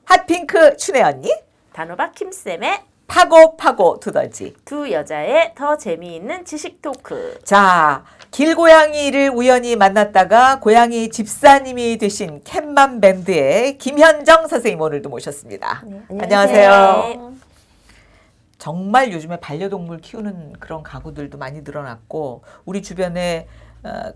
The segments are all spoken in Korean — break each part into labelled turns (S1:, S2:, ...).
S1: 핫핑크 춘혜 언니,
S2: 단호박 김쌤의
S1: 파고 두더지.
S2: 두 여자의 더 재미있는 지식 토크.
S1: 자, 길고양이를 우연히 만났다가 고양이 집사님이 되신 캣맘 밴드의 김현정 선생님 오늘도 모셨습니다.
S3: 네,
S1: 안녕하세요. 정말 요즘에 반려동물 키우는 그런 가구들도 많이 늘어났고 우리 주변에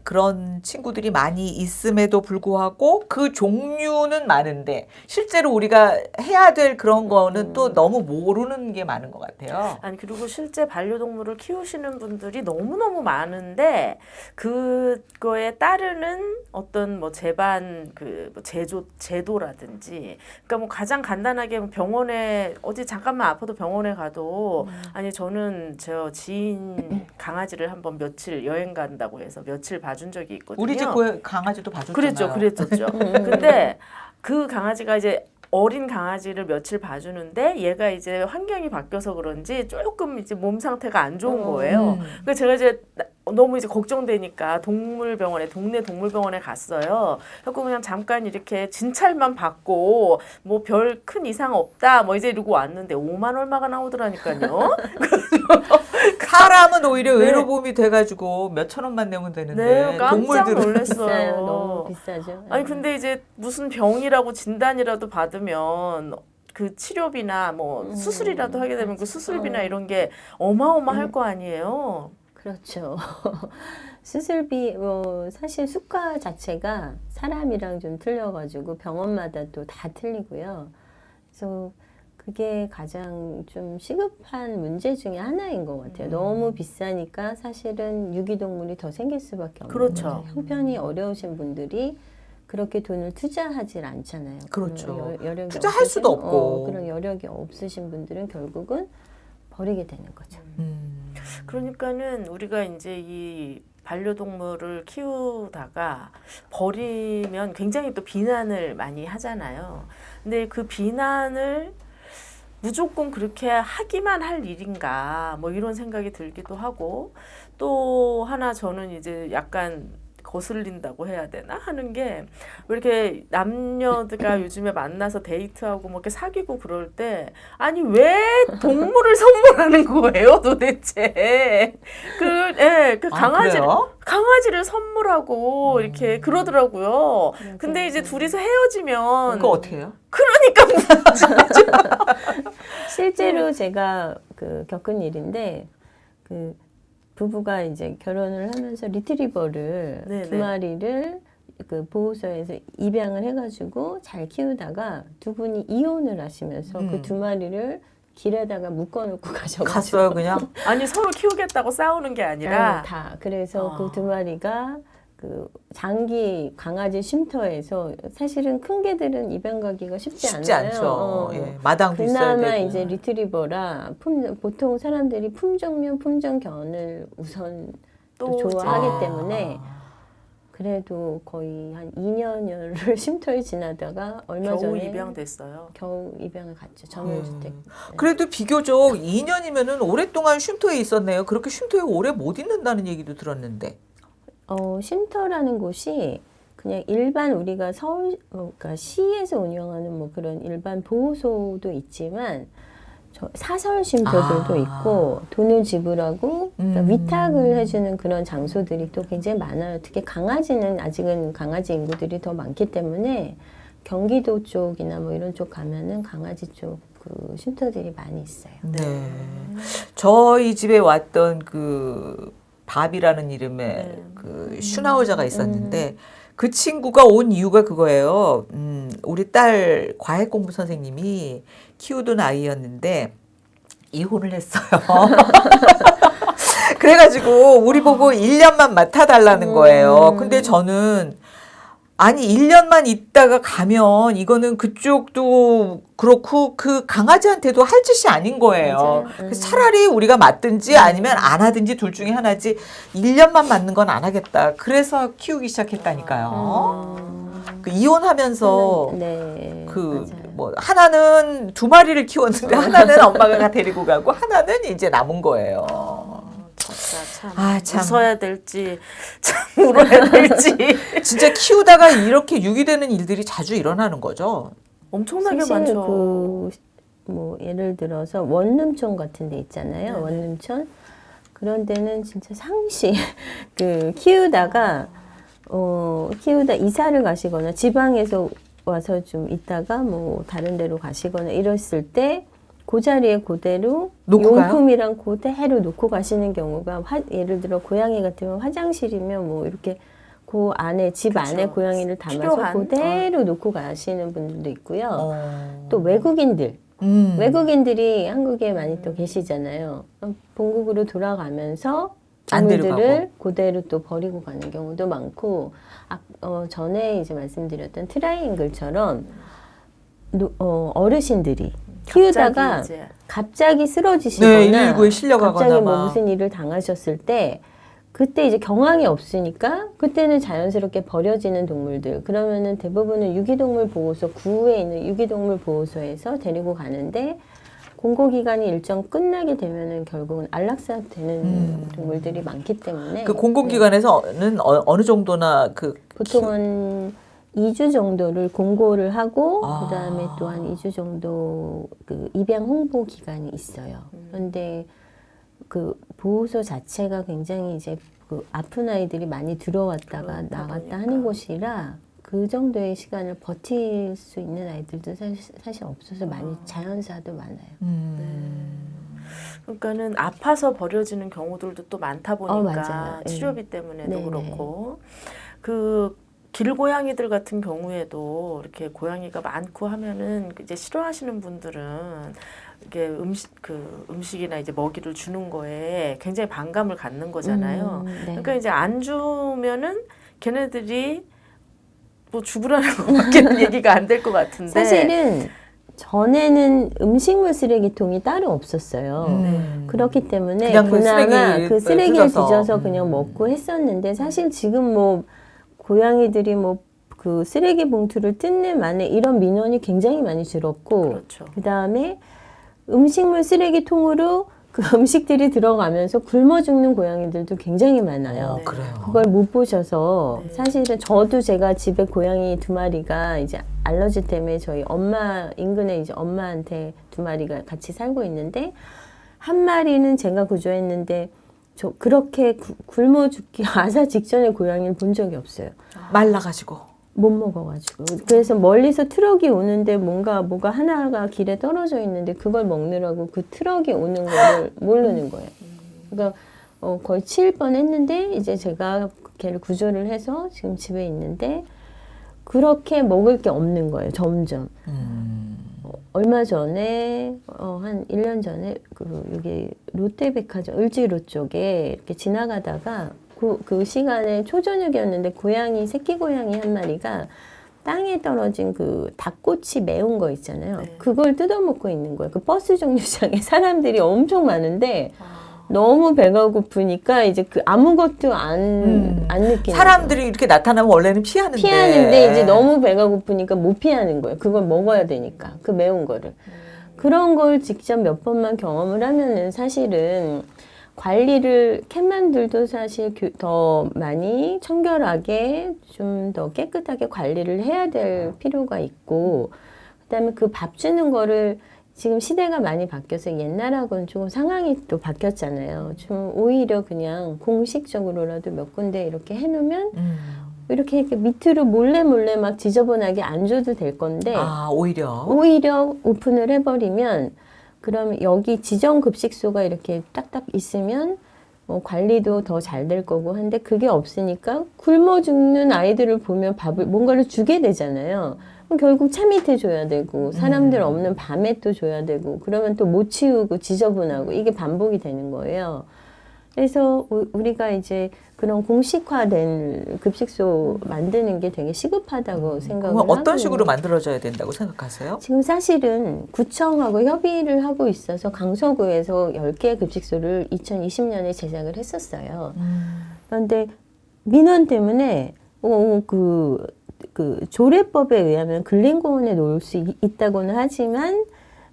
S1: 그런 친구들이 많이 있음에도 불구하고 그 종류는 많은데 실제로 우리가 해야 될 그런 거는 또 너무 모르는 게 많은 것 같아요.
S2: 아니 그리고 실제 반려동물을 키우시는 분들이 너무너무 많은데 그거에 따르는 어떤 뭐 제반 뭐 제도라든지 그러니까 뭐 가장 간단하게 병원에 어디 잠깐만 아파도 병원에 가도 아니 저는 저 지인 강아지를 한번 며칠 여행 간다고 해서 며칠 봐준 적이 있거든요.
S1: 우리 집 강아지도 봐줬잖아요.
S2: 그랬었죠. 근데 그 강아지가 이제 어린 강아지를 며칠 봐주는데 얘가 이제 환경이 바뀌어서 그런지 조금 이제 몸 상태가 안 좋은 거예요. 그래서 제가 이제 너무 이제 걱정되니까 동네 동물병원에 갔어요. 그래서 그냥 잠깐 이렇게 진찰만 받고 뭐 별 큰 이상 없다 뭐 이제 이러고 왔는데 5만 얼마가 나오더라니까요.
S1: 사람은 오히려
S2: 네.
S1: 의료보험이 돼가지고 몇천 원만 내면 되는데
S2: 네, 깜짝
S1: 동물들은
S2: 놀랐어요.
S3: 비싸요. 너무 비싸죠.
S2: 아니 근데 이제 무슨 병이라고 진단이라도 받으면 그 치료비나 뭐 수술이라도 하게 되면 그 수술비나 이런 게 어마어마할 거 아니에요.
S3: 그렇죠. 수술비 사실 수가 자체가 사람이랑 좀 틀려가지고 병원마다 또 다 틀리고요. 그래서 그게 가장 좀 시급한 문제 중에 하나인 것 같아요. 너무 비싸니까 사실은 유기동물이 더 생길 수밖에 없는
S2: 그렇죠.
S3: 거죠. 형편이 어려우신 분들이 그렇게 돈을 투자하질 않잖아요.
S1: 그렇죠.
S3: 여력이
S1: 투자할 수도 없고.
S3: 그런 여력이 없으신 분들은 결국은 버리게 되는 거죠.
S2: 그러니까는 우리가 이제 이 반려동물을 키우다가 버리면 굉장히 또 비난을 많이 하잖아요. 근데 그 비난을 무조건 그렇게 하기만 할 일인가 뭐 이런 생각이 들기도 하고 또 하나 저는 이제 약간 거슬린다고 해야 되나 하는 게 왜 이렇게 남녀가 요즘에 만나서 데이트하고 뭐 이렇게 사귀고 그럴 때 아니 왜 동물을 선물하는 거예요 도대체 그 강아지를 선물하고 이렇게 그러더라고요. 근데 이제 둘이서 헤어지면
S1: 그거 어떻게 해요?
S2: 그러니까
S3: 실제로 제가 겪은 일인데 부부가 이제 결혼을 하면서 리트리버를
S2: 네네.
S3: 두 마리를 그 보호소에서 입양을 해가지고 잘 키우다가 두 분이 이혼을 하시면서 그 두 마리를 길에다가 묶어놓고 가셔가지고
S1: 갔어요 그냥?
S2: 아니 서로 키우겠다고 싸우는 게 아니라
S3: 다 그래서 그 두 마리가 그 장기 강아지 쉼터에서 사실은 큰 개들은 입양 가기가 쉽지 않아요.
S1: 않죠. 예, 마당도 있어야
S3: 그나마
S1: 되고.
S3: 이제 리트리버라 보통 사람들이 품종면 품종견을 우선 또 좋아하기 때문에 그래도 거의 한 2년여를 쉼터에 지나다가 얼마
S2: 겨우
S3: 전에
S2: 입양됐어요.
S3: 겨우 입양을 갔죠. 전원주택.
S1: 그래도 비교적 2년이면은 오랫동안 쉼터에 있었네요. 그렇게 쉼터에 오래 못 있는다는 얘기도 들었는데.
S3: 쉼터라는 곳이 그냥 일반 우리가 서울 그러니까 시에서 운영하는 뭐 그런 일반 보호소도 있지만 사설 쉼터들도 있고 돈을 지불하고 그러니까 위탁을 해주는 그런 장소들이 또 굉장히 많아요. 특히 강아지는 아직은 강아지 인구들이 더 많기 때문에 경기도 쪽이나 뭐 이런 쪽 가면은 강아지 쪽 그 쉼터들이 많이 있어요.
S1: 네. 저희 집에 왔던 그 밥이라는 이름의 그 슈나우저가 있었는데 그 친구가 온 이유가 그거예요. 우리 딸 과외 공부 선생님이 키우던 아이였는데 이혼을 했어요. 그래가지고 우리 보고 1년만 맡아달라는 거예요. 근데 저는 아니 1년만 있다가 가면 이거는 그쪽도 그렇고 그 강아지한테도 할 짓이 아닌 거예요. 그래서 차라리 우리가 맡든지 아니면 안 하든지 둘 중에 하나지 1년만 맡는 건 안 하겠다. 그래서 키우기 시작했다니까요. 그 이혼하면서
S3: 네,
S1: 그
S3: 맞아요.
S1: 뭐 하나는 두 마리를 키웠는데 하나는 엄마가 데리고 가고 하나는 이제 남은 거예요.
S2: 진짜 참 웃어야 될지 참 울어야 될지
S1: 진짜 키우다가 이렇게 유기되는 일들이 자주 일어나는 거죠.
S2: 엄청나게
S3: 사실
S2: 많죠.
S3: 뭐 예를 들어서 원룸촌 같은 데 있잖아요.
S2: 네네.
S3: 원룸촌 그런 데는 진짜 상시 키우다가 이사를 가시거나 지방에서 와서 좀 있다가 뭐 다른 데로 가시거나 이랬을 때 그 자리에 그대로
S1: 놓고 가요?
S3: 용품이랑 그대로 놓고 가시는 경우가 예를 들어 고양이 같으면 화장실이면 뭐 이렇게 그 안에 집
S2: 그쵸.
S3: 안에 고양이를 담아서
S2: 필요한,
S3: 그대로 놓고 가시는 분들도 있고요.
S1: 어.
S3: 또 외국인들이 한국에 많이 또 계시잖아요. 본국으로 돌아가면서
S1: 안
S3: 동물들을
S1: 데려가고.
S3: 그대로 또 버리고 가는 경우도 많고, 전에 이제 말씀드렸던 트라이앵글처럼 어르신들이 키우다가 갑자기 쓰러지시거나
S1: 네, 119에 실려가거나
S3: 갑자기 뭐
S1: 막.
S3: 무슨 일을 당하셨을 때 그때 이제 경황이 없으니까 그때는 자연스럽게 버려지는 동물들 그러면은 대부분은 유기동물 보호소 구에 있는 유기동물 보호소에서 데리고 가는데 공고기간이 일정 끝나게 되면은 결국은 안락사되는 동물들이 많기 때문에
S1: 그 공공기관에서는 어느 정도나
S3: 보통은 2주 정도를 공고를 하고
S1: 아.
S3: 그다음에 또 한 2주 정도 그 입양 홍보 기간이 있어요. 그런데 그 보호소 자체가 굉장히 이제 그 아픈 아이들이 많이 들어왔다가
S2: 그렇다
S3: 나갔다
S2: 보니까.
S3: 하는 곳이라 그 정도의 시간을 버틸 수 있는 아이들도 사실 없어서 많이 자연사도 많아요.
S2: 그러니까는 아파서 버려지는 경우들도 또 많다 보니까
S3: 맞아요.
S2: 치료비 때문에도
S3: 네네.
S2: 그렇고 그 길고양이들 같은 경우에도 이렇게 고양이가 많고 하면은 이제 싫어하시는 분들은 이게 음식이나 이제 먹이를 주는 거에 굉장히 반감을 갖는 거잖아요.
S3: 네.
S2: 그러니까 이제 안 주면은 걔네들이 뭐 죽으라는 것밖에는 얘기가 안 될 것 같은데
S3: 사실은 전에는 음식물 쓰레기통이 따로 없었어요. 그렇기 때문에
S1: 그냥 뭐
S3: 그나마
S1: 쓰레기
S3: 그 쓰레기를
S1: 뜯어서.
S3: 뒤져서 그냥 먹고 했었는데 사실 지금 뭐 고양이들이 뭐 그 쓰레기 봉투를 뜯는 만에 이런 민원이 굉장히 많이 줄었고
S2: 그렇죠.
S3: 그다음에 음식물 쓰레기통으로 그 음식들이 들어가면서 굶어 죽는 고양이들도 굉장히 많아요.
S2: 네.
S1: 그래요.
S3: 그걸 못 보셔서
S2: 네.
S3: 사실은 제가 집에 고양이 2마리가 이제 알러지 때문에 저희 엄마 인근에 이제 엄마한테 2마리가 같이 살고 있는데 한 마리는 제가 구조했는데 그렇게 굶어 죽기 아사 직전에 고양이를 본 적이 없어요.
S1: 말라가지고.
S3: 못 먹어가지고. 그래서 멀리서 트럭이 오는데 뭐가 하나가 길에 떨어져 있는데 그걸 먹느라고 그 트럭이 오는 거를 모르는 거예요. 그러니까 거의 7번 했는데 이제 제가 걔를 구조를 해서 지금 집에 있는데 그렇게 먹을 게 없는 거예요. 점점. 얼마 전에 한 1년 전에 여기 롯데백화점 을지로 쪽에 이렇게 지나가다가 그 시간에 초저녁이었는데 새끼 고양이 한 마리가 땅에 떨어진 그 닭꼬치 매운 거 있잖아요.
S2: 네.
S3: 그걸 뜯어먹고 있는 거예요. 그 버스 정류장에 사람들이 엄청 많은데 너무 배가 고프니까 이제 아무것도 안 느끼는
S1: 사람들이 이렇게 나타나면 원래는
S3: 피하는데 이제 너무 배가 고프니까 못 피하는 거예요. 그걸 먹어야 되니까 그 매운 거를. 그런 걸 직접 몇 번만 경험을 하면은 사실은 캣맘들도 사실 더 많이 청결하게 좀 더 깨끗하게 관리를 해야 될 필요가 있고 그다음에 그 밥 주는 거를 지금 시대가 많이 바뀌어서 옛날하고는 조금 상황이 또 바뀌었잖아요. 좀 오히려 그냥 공식적으로라도 몇 군데 이렇게 해놓으면 이렇게 밑으로 몰래 막 지저분하게 안 줘도 될 건데
S1: 오히려
S3: 오픈을 해버리면 그러면 여기 지정 급식소가 이렇게 딱딱 있으면 관리도 더 잘 될 거고 한데 그게 없으니까 굶어 죽는 아이들을 보면 뭔가를 주게 되잖아요. 그럼 결국 차 밑에 줘야 되고 사람들 없는 밤에 또 줘야 되고 그러면 또 못 치우고 지저분하고 이게 반복이 되는 거예요. 그래서 우리가 이제 그런 공식화된 급식소 만드는 게 되게 시급하다고 생각을 하고
S1: 어떤 식으로 만들어져야 된다고 생각하세요?
S3: 지금 사실은 구청하고 협의를 하고 있어서 강서구에서 10개 급식소를 2020년에 제작을 했었어요. 그런데 민원 때문에 그 조례법에 의하면 근린공원에 놓을 수 있다고는 하지만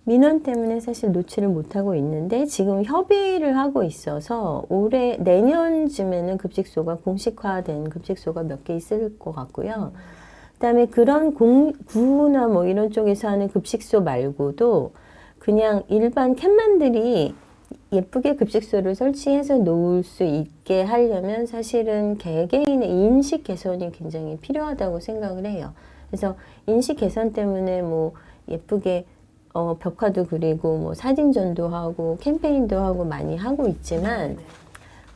S3: 민원 때문에 사실 놓지를 못하고 있는데 지금 협의를 하고 있어서 내년쯤에는 공식화된 급식소가 몇 개 있을 것 같고요. 그다음에 그런 구나 뭐 이런 쪽에서 하는 급식소 말고도 그냥 일반 캣맘들이 예쁘게 급식소를 설치해서 놓을 수 있게 하려면 사실은 개개인의 인식 개선이 굉장히 필요하다고 생각을 해요. 그래서 인식 개선 때문에 뭐 예쁘게 벽화도 그리고 뭐 사진전도 하고 캠페인도 하고 많이 하고 있지만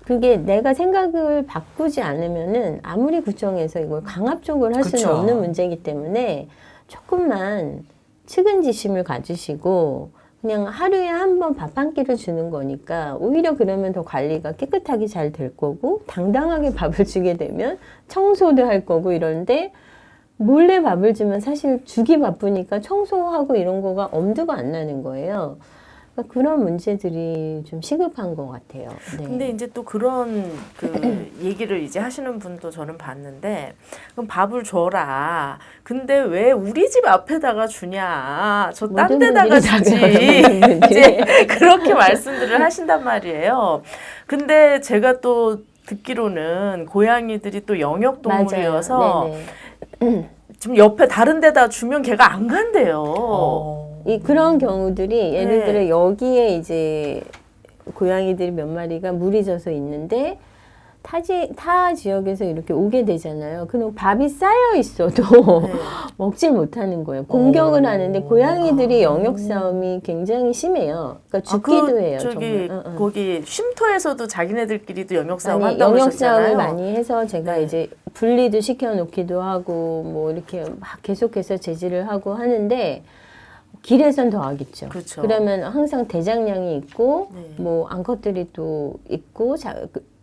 S3: 그게 내가 생각을 바꾸지 않으면은 아무리 구청에서 이걸 강압적으로 할 수는
S1: 그쵸.
S3: 없는 문제이기 때문에 조금만 측은지심을 가지시고 그냥 하루에 한 번 밥 한 끼를 주는 거니까 오히려 그러면 더 관리가 깨끗하게 잘 될 거고 당당하게 밥을 주게 되면 청소도 할 거고 이런데 몰래 밥을 주면 사실 주기 바쁘니까 청소하고 이런 거가 엄두가 안 나는 거예요. 그러니까 그런 문제들이 좀 시급한 것 같아요. 네.
S2: 근데 이제 또 그런 그 얘기를 이제 하시는 분도 저는 봤는데 그럼 밥을 줘라. 근데 왜 우리 집 앞에다가 주냐? 저 딴
S3: 모든
S2: 데다가
S3: 분들이 다
S2: 주지.
S3: 그러는 분들이.
S2: 이제 그렇게 말씀들을 하신단 말이에요. 근데 제가 또 듣기로는 고양이들이 또 영역 동물이어서
S3: 맞아요. 네네.
S2: 좀 옆에 다른 데다 주면 걔가 안 간대요.
S3: 그런 경우들이 예를
S2: 네.
S3: 들어 여기에 이제 고양이들이 몇 마리가 물이 져서 있는데 타 지역에서 이렇게 오게 되잖아요. 그럼 밥이 쌓여 있어도
S2: 네.
S3: 먹질 못하는 거예요. 공격을 하는데 고양이들이 영역 싸움이 굉장히 심해요. 그러니까 죽기도 해요.
S2: 저기
S3: 정말.
S2: 거기 쉼터에서도 자기네들끼리도 영역 싸움
S3: 아니,
S2: 한다고
S3: 영역
S2: 하셨잖아요.
S3: 싸움을 많이 해서 제가
S2: 네.
S3: 이제 분리도 시켜놓기도 하고 뭐 이렇게 막 계속해서 제지를 하고 하는데 길에선 더 하겠죠.
S2: 그렇죠.
S3: 그러면 항상 대장량이 있고
S2: 네.
S3: 뭐 암컷들이 또 있고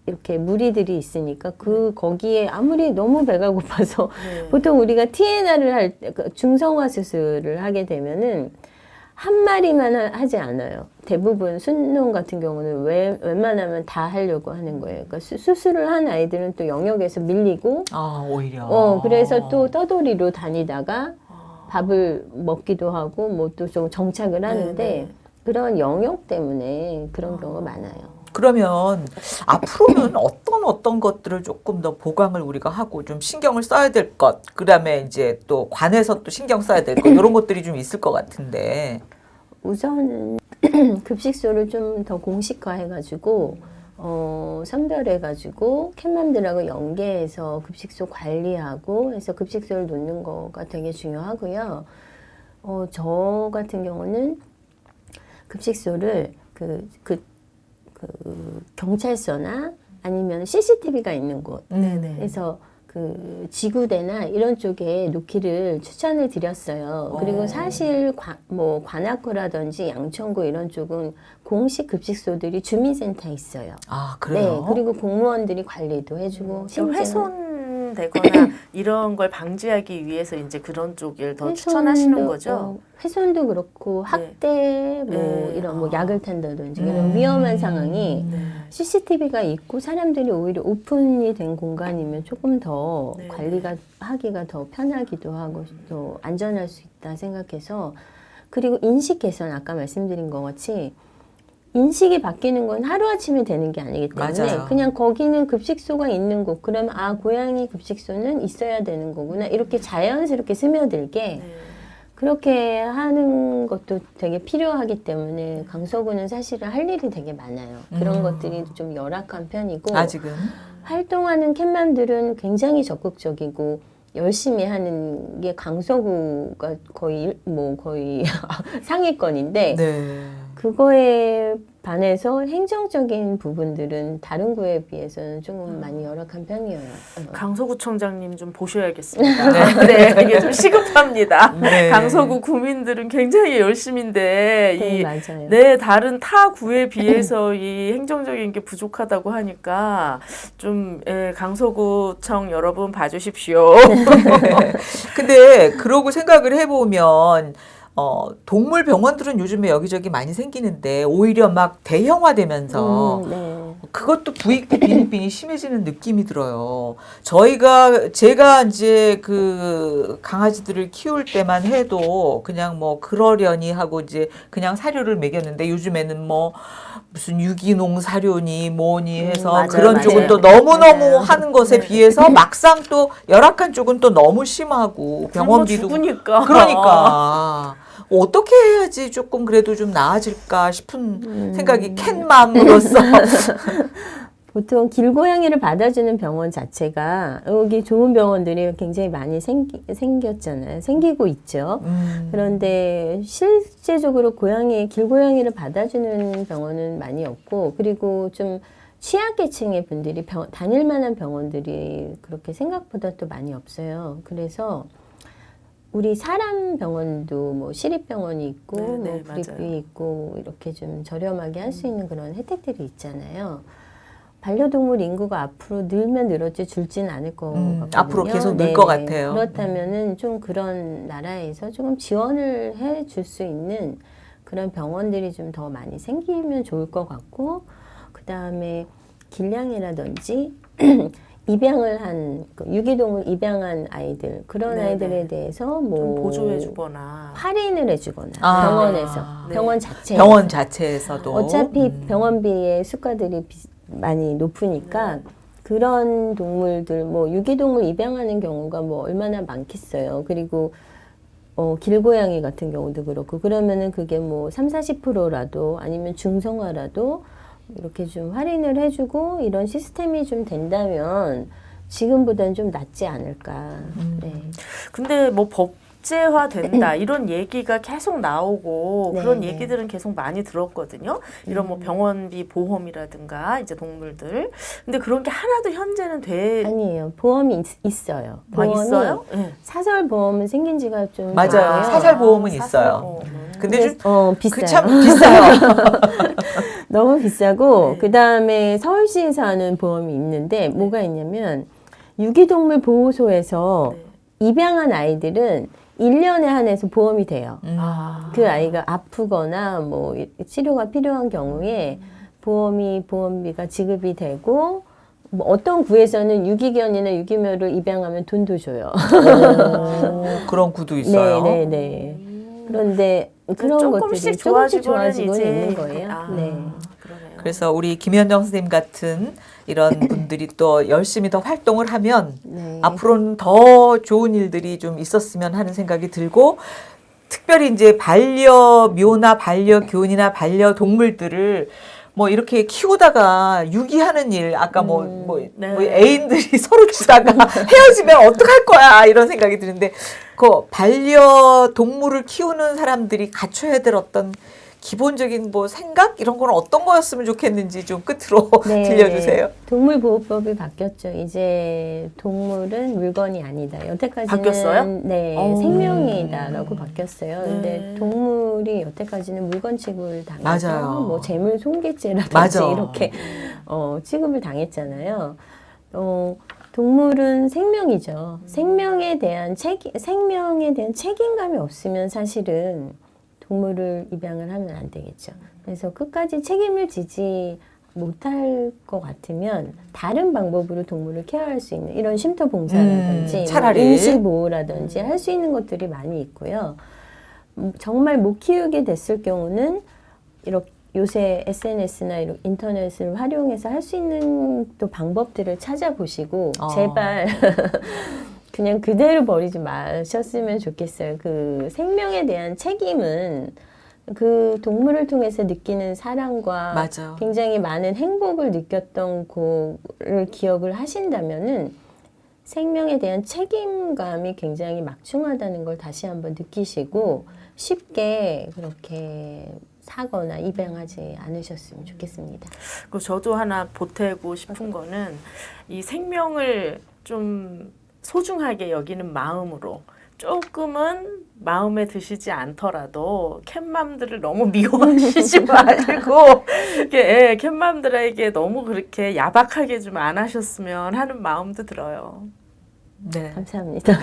S3: 이렇게 무리들이 있으니까 거기에 아무리 너무 배가 고파서
S2: 네.
S3: 보통 우리가 TNR을 할 때 중성화 수술을 하게 되면은 한 마리만 하지 않아요. 대부분 순놈 같은 경우는 웬만하면 다 하려고 하는 거예요. 그러니까 수술을 한 아이들은 또 영역에서 밀리고
S1: 오히려.
S3: 그래서 또 떠돌이로 다니다가 밥을 먹기도 하고 뭐 또 좀 정착을 하는데
S2: 네.
S3: 그런 영역 때문에 그런 경우가 많아요.
S1: 그러면 앞으로는 어떤 것들을 조금 더 보강을 우리가 하고 좀 신경을 써야 될 것, 그다음에 이제 또 관에서 또 신경 써야 될 것, 이런 것들이 좀 있을 것 같은데.
S3: 우선은 급식소를 좀 더 공식화해가지고 선별해가지고 캣맘들하고 연계해서 급식소 관리하고 해서 급식소를 놓는 거가 되게 중요하고요. 저 같은 경우는 급식소를 경찰서나 아니면 CCTV가 있는 곳,
S2: 네네.
S3: 그래서 그 지구대나 이런 쪽에 놓기를 추천을 드렸어요. 그리고 사실 관악구라든지 양천구 이런 쪽은 공식 급식소들이 주민센터에 있어요.
S1: 아, 그래요?
S3: 네, 그리고 공무원들이 관리도 해주고
S2: 좀
S3: 심지어는
S2: 훼손되거나 이런 걸 방지하기 위해서 이제 그런 쪽을 더 추천하시는 거죠?
S3: 훼손도 그렇고 학대
S2: 네.
S3: 이런 뭐 약을 탄다든지 이런 위험한 상황이
S2: 네.
S3: CCTV가 있고 사람들이 오히려 오픈이 된 공간이면 조금 더
S2: 네.
S3: 관리가 하기가 더 편하기도 하고 또 안전할 수 있다 생각해서 그리고 인식 개선 아까 말씀드린 것 같이 인식이 바뀌는 건 하루아침에 되는 게 아니기 때문에
S1: 맞아요.
S3: 그냥 거기는 급식소가 있는 곳 그러면 고양이 급식소는 있어야 되는 거구나 이렇게 자연스럽게 스며들게
S2: 네.
S3: 그렇게 하는 것도 되게 필요하기 때문에 강서구는 사실은 할 일이 되게 많아요. 그런 것들이 좀 열악한 편이고
S1: 아직은.
S3: 활동하는 캣맘들은 굉장히 적극적이고 열심히 하는 게 강서구가 거의 상위권인데
S1: 네.
S3: 그거에 반해서 행정적인 부분들은 다른 구에 비해서는 조금 많이 열악한 편이에요.
S2: 강서구청장님 좀 보셔야겠습니다. 네, 이게 좀 시급합니다.
S1: 네.
S2: 강서구 구민들은 굉장히 열심인데
S3: 네, 맞아요.
S2: 네, 다른 타 구에 비해서 이 행정적인 게 부족하다고 하니까 좀 강서구청 여러분 봐주십시오.
S1: 근데 그러고 생각을 해보면 동물 병원들은 요즘에 여기저기 많이 생기는데 오히려 막 대형화되면서
S3: 네.
S1: 그것도 부익부 빈익빈이 심해지는 느낌이 들어요. 제가 이제 그 강아지들을 키울 때만 해도 그냥 뭐 그러려니 하고 이제 그냥 사료를 먹였는데 요즘에는 뭐 무슨 유기농 사료니 뭐니 해서
S2: 맞아요,
S1: 그런
S2: 맞아요.
S1: 쪽은 또 너무너무
S2: 맞아요.
S1: 하는 것에
S2: 네.
S1: 비해서 막상 또 열악한 쪽은 또 너무 심하고 병원비도
S2: 죽으니까.
S1: 그러니까 어떻게 해야지 조금 그래도 좀 나아질까 싶은 생각이 캔맘으로서
S3: 보통 길고양이를 받아주는 병원 자체가 여기 좋은 병원들이 굉장히 많이 생겼잖아요. 생기고 있죠. 그런데 실제적으로 길고양이를 받아주는 병원은 많이 없고, 그리고 좀 취약계층의 분들이 다닐 만한 병원들이 그렇게 생각보다 또 많이 없어요. 그래서 우리 사람 병원도 뭐 시립병원이 있고,
S2: 네, 네,
S3: 뭐
S2: 맞아요.
S3: 구립비 있고, 이렇게 좀 저렴하게 할 수 있는 그런 혜택들이 있잖아요. 반려동물 인구가 앞으로 늘면 늘었지 줄지는 않을 것 같거든요.
S1: 앞으로 계속 늘
S3: 네네.
S1: 것 같아요.
S3: 그렇다면은 좀 그런 나라에서 조금 지원을 해 줄 수 있는 그런 병원들이 좀 더 많이 생기면 좋을 것 같고, 그 다음에 길냥이라든지 입양을 한 유기동물 입양한 아이들, 그런
S2: 네네.
S3: 아이들에 대해서
S2: 좀
S3: 뭐
S2: 보조해주거나.
S3: 할인을 해주거나
S1: 아.
S3: 병원에서
S2: 네.
S3: 병원 자체
S1: 병원 자체에서도
S3: 어차피 병원비의 수가들이 많이 높으니까 그런 동물들 뭐 유기동물 입양하는 경우가 뭐 얼마나 많겠어요. 그리고 길고양이 같은 경우도 그렇고 그러면은 그게 뭐 30-40%라도 아니면 중성화라도 이렇게 좀 할인을 해주고 이런 시스템이 좀 된다면 지금보다는 좀 낫지 않을까. 네.
S2: 근데 뭐 법제화 된다 이런 얘기가 계속 나오고
S3: 네,
S2: 그런
S3: 네.
S2: 얘기들은 계속 많이 들었거든요. 이런 뭐 병원비 보험이라든가 이제 동물들. 근데 그런 게 하나도 현재는
S3: 아니에요. 보험이 있어요. 보험이
S2: 있어요? 네.
S3: 사설 보험은 생긴 지가 좀
S1: 맞아요.
S3: 됐고요.
S1: 사설 보험은
S2: 사설
S1: 있어요.
S2: 보험은.
S1: 근데 좀
S3: 비싸요.
S1: 참 비싸요.
S3: 너무 비싸고
S2: 네.
S3: 그다음에 서울시에서 하는 보험이 있는데 뭐가 있냐면 유기동물 보호소에서
S2: 네.
S3: 입양한 아이들은 1년에 한해서 보험이 돼요.
S2: 아.
S3: 그 아이가 아프거나 뭐 치료가 필요한 경우에 보험비가 지급이 되고 뭐 어떤 구에서는 유기견이나 유기묘를 입양하면 돈도 줘요.
S1: 그런 구도 있어요.
S3: 네. 그런데 그런 것들이 조금씩 좋아지고는
S2: 이제
S3: 있는 거예요. 네.
S2: 그러네요.
S1: 그래서 우리 김현정 선생님 같은 이런 분들이 또 열심히 더 활동을 하면
S3: 네.
S1: 앞으로는 더 좋은 일들이 좀 있었으면 하는 생각이 들고 특별히 이제 반려묘나 반려견이나 반려동물들을 뭐 이렇게 키우다가 유기하는 일 아까 뭐 애인들이 서로 주다가 헤어지면 어떡할 거야 이런 생각이 드는데 그 반려동물을 키우는 사람들이 갖춰야 될 어떤 기본적인 뭐 생각 이런 건 어떤 거였으면 좋겠는지 좀 끝으로
S3: 네.
S1: 들려주세요.
S3: 동물보호법이 바뀌었죠. 이제 동물은 물건이 아니다. 여태까지는
S2: 바뀌었어요?
S3: 네, 생명이다라고 바뀌었어요.
S2: 네.
S3: 근데 동물이 여태까지는 물건 취급을 당해서
S1: 맞아요.
S3: 뭐 재물 손괴죄라든지
S1: 맞아.
S3: 이렇게 취급을 당했잖아요. 동물은 생명이죠. 생명에 대한 책임감이 없으면 사실은 동물을 입양을 하면 안 되겠죠. 그래서 끝까지 책임을 지지 못할 것 같으면 다른 방법으로 동물을 케어할 수 있는 이런 쉼터 봉사라든지
S1: 차라리.
S3: 뭐 임시 보호라든지 할 수 있는 것들이 많이 있고요. 정말 못 키우게 됐을 경우는 이렇게 요새 SNS나 이런 인터넷을 활용해서 할 수 있는 또 방법들을 찾아보시고 제발 그냥 그대로 버리지 마셨으면 좋겠어요. 그 생명에 대한 책임은 그 동물을 통해서 느끼는 사랑과
S1: 맞아.
S3: 굉장히 많은 행복을 느꼈던 거를 기억을 하신다면은 생명에 대한 책임감이 굉장히 막중하다는 걸 다시 한번 느끼시고 쉽게 그렇게 사거나 입양하지 않으셨으면 좋겠습니다.
S2: 그리고 저도 하나 보태고 싶은 거는 이 생명을 좀 소중하게 여기는 마음으로 조금은 마음에 드시지 않더라도 캣맘들을 너무 미워하시지 마시고 캣맘들에게 너무 그렇게 야박하게 좀 안 하셨으면 하는 마음도 들어요.
S1: 네.
S3: 감사합니다.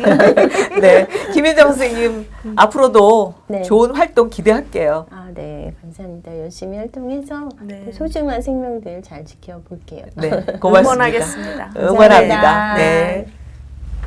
S1: 네. 김윤정 선생님, 앞으로도
S3: 네.
S1: 좋은 활동 기대할게요.
S3: 아, 네, 감사합니다. 열심히 활동해서
S2: 네.
S3: 또 소중한 생명들 잘 지켜볼게요.
S1: 네. 고맙습니다.
S2: 응원하겠습니다.
S1: 응원합니다.
S3: 감사합니다.
S1: 네.